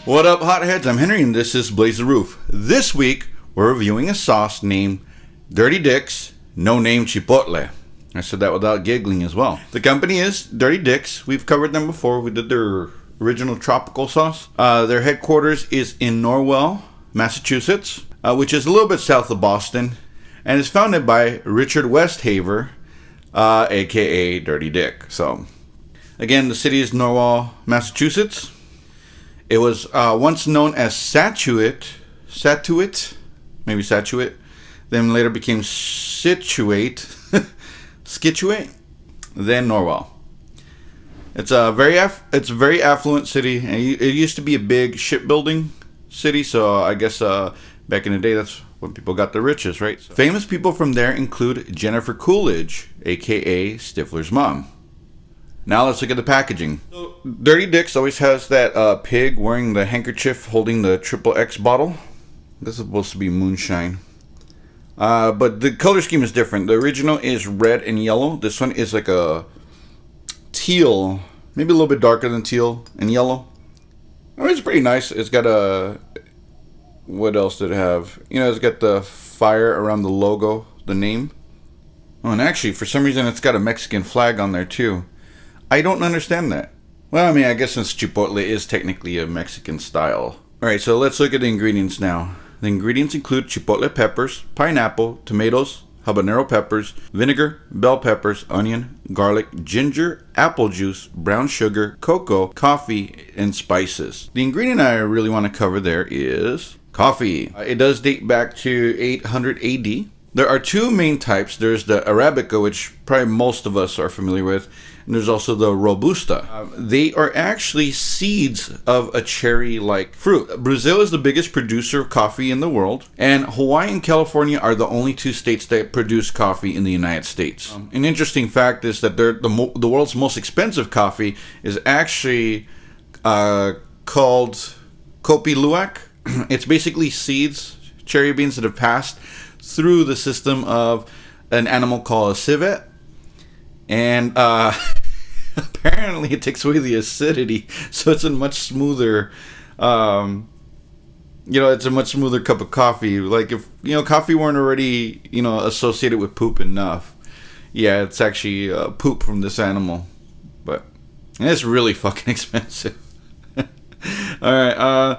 What up, hotheads? I'm Henry, and this is Blaze the Roof. This week, we're reviewing a sauce named Dirty Dick's No Name Chipotle. I said that without giggling as well. The company is Dirty Dick's. We've covered them before. We did their original tropical sauce. Their headquarters is in Norwell, Massachusetts, which is a little bit south of Boston, and is founded by Richard Westhaver, aka Dirty Dick. So, again, the city is Norwell, Massachusetts. It was once known as Scituate, then later became Scituate, then Norwell. It's a very affluent city, and it used to be a big shipbuilding city. So I guess back in the day, that's when people got their riches, right? So famous people from there include Jennifer Coolidge, aka Stifler's mom. Now let's look at the packaging. So, Dirty Dick's always has that pig wearing the handkerchief holding the XXX bottle. This is supposed to be moonshine. But the color scheme is different. The original is red and yellow. This one is like a teal, maybe a little bit darker than teal and yellow. I mean, it's pretty nice. It's got a... What else did it have? You know, it's got the fire around the logo, the name. Oh, and actually, for some reason, it's got a Mexican flag on there too. I don't understand that. Well, I mean, I guess since Chipotle is technically a Mexican style. Alright, so let's look at the ingredients now. The ingredients include chipotle peppers, pineapple, tomatoes, habanero peppers, vinegar, bell peppers, onion, garlic, ginger, apple juice, brown sugar, cocoa, coffee, and spices. The ingredient I really want to cover there is coffee. It does date back to 800 AD. There are two main types. There's the Arabica, which probably most of us are familiar with, and there's also the Robusta. They are actually seeds of a cherry-like fruit. Brazil is the biggest producer of coffee in the world, and Hawaii and California are the only two states that produce coffee in the United States. An interesting fact is that the world's most expensive coffee is actually called Kopi Luwak. It's basically seeds, cherry beans that have passed through the system of an animal called a civet, and apparently it takes away the acidity, so it's a much smoother it's a much smoother cup of coffee. Like, if coffee weren't already associated with poop enough, yeah, it's actually poop from this animal, but it's really fucking expensive. All right,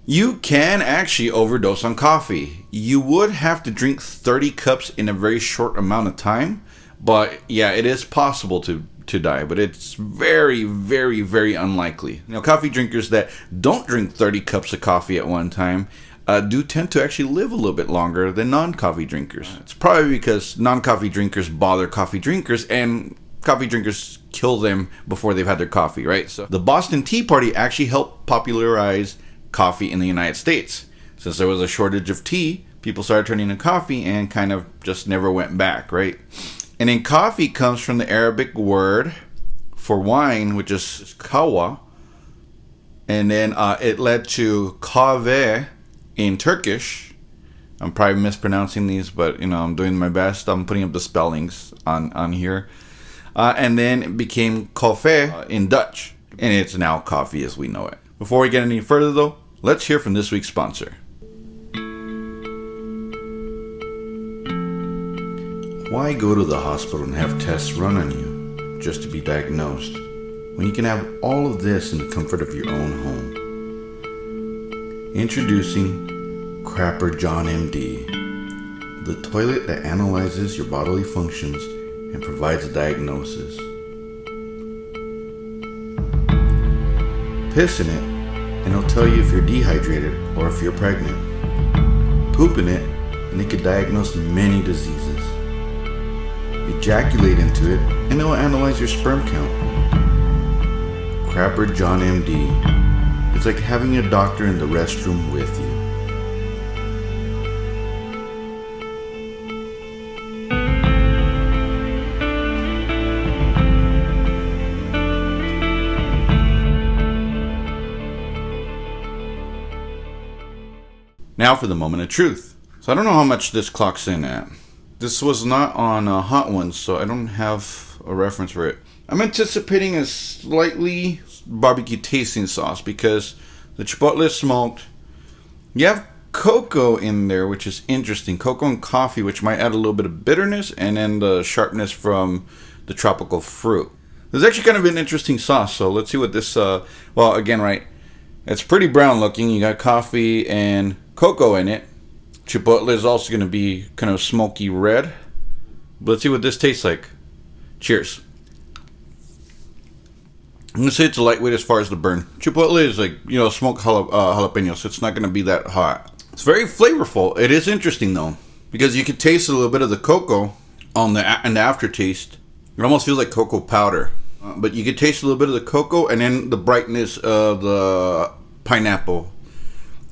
you can actually overdose on coffee. You would have to drink 30 cups in a very short amount of time. But yeah, it is possible to die. But it's very, very, very unlikely. Coffee drinkers that don't drink 30 cups of coffee at one time do tend to actually live a little bit longer than non-coffee drinkers. It's probably because non-coffee drinkers bother coffee drinkers, and coffee drinkers kill them before they've had their coffee, right? So the Boston Tea Party actually helped popularize coffee in the United States. Since there was a shortage of tea, people started turning to coffee and kind of just never went back, right? And then coffee comes from the Arabic word for wine, which is kawa. And then it led to kahve in Turkish. I'm probably mispronouncing these, but I'm doing my best. I'm putting up the spellings on here. And then it became koffie in Dutch. And it's now coffee as we know it. Before we get any further though, let's hear from this week's sponsor. Why go to the hospital and have tests run on you just to be diagnosed when you can have all of this in the comfort of your own home? Introducing Crapper John MD, the toilet that analyzes your bodily functions and provides a diagnosis. Piss in it, and it'll tell you if you're dehydrated or if you're pregnant. Poop in it, and it can diagnose many diseases. Ejaculate into it, and it will analyze your sperm count. Crapper John MD. It's like having a doctor in the restroom with you. Now for the moment of truth. So I don't know how much this clocks in at. This was not on Hot Ones, so I don't have a reference for it. I'm anticipating a slightly barbecue tasting sauce because The Chipotle is smoked. You have cocoa in there, which is interesting. Cocoa and coffee, which might add a little bit of bitterness, and then the sharpness from the tropical fruit. This is actually kind of an interesting sauce, so let's see what this, well, again, right, it's pretty brown looking. You got coffee and cocoa in it. Chipotle is also going to be kind of smoky red. But let's see what this tastes like. Cheers. I'm going to say it's lightweight as far as the burn. Chipotle is like, smoked jalapeno, so it's not going to be that hot. It's very flavorful. It is interesting, though, because you can taste a little bit of the cocoa in the aftertaste. It almost feels like cocoa powder. But you can taste a little bit of the cocoa, and then the brightness of the pineapple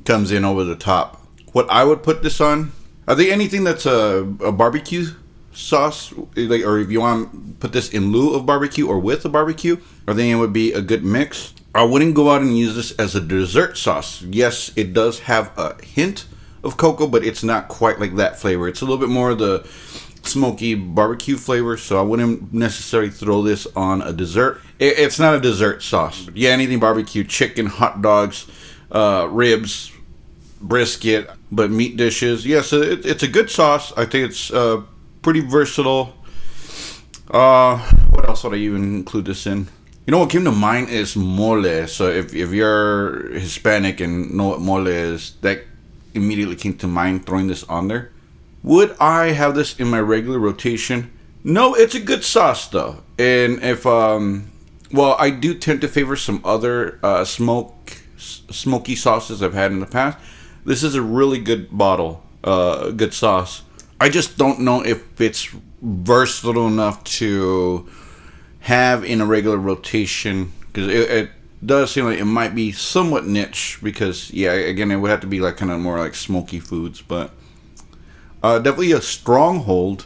comes in over the top. What I would put this on, I think anything that's a barbecue sauce, like, or if you want to put this in lieu of barbecue or with a barbecue, I think it would be a good mix. I wouldn't go out and use this as a dessert sauce. Yes, it does have a hint of cocoa, but it's not quite like that flavor. It's a little bit more of the smoky barbecue flavor, so I wouldn't necessarily throw this on a dessert. It's not a dessert sauce. Yeah, anything barbecue, chicken, hot dogs, ribs, brisket, but meat dishes. Yeah, so it's a good sauce. I think it's pretty versatile. What else would I even include this in? You know what came to mind is mole. So if you're Hispanic and know what mole is, that immediately came to mind throwing this on there. Would I have this in my regular rotation? No, it's a good sauce though. And if well, I do tend to favor some other smoky sauces I've had in the past. This is a really good bottle, good sauce. I just don't know if it's versatile enough to have in a regular rotation, because it does seem like it might be somewhat niche, because yeah, again, it would have to be like kind of more like smoky foods, but definitely a stronghold,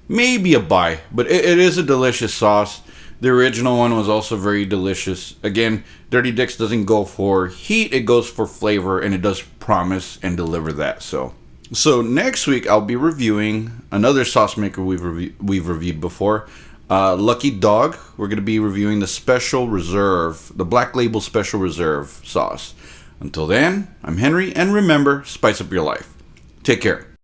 maybe a buy, but it is a delicious sauce. The original one was also very delicious. Again, Dirty Dicks doesn't go for heat, it goes for flavor, and it does promise and deliver that. So next week I'll be reviewing another sauce maker we've reviewed before, Lucky Dog. We're going to be reviewing the Special Reserve, the Black Label Special Reserve sauce. Until then, I'm Henry, and remember, spice up your life. Take care.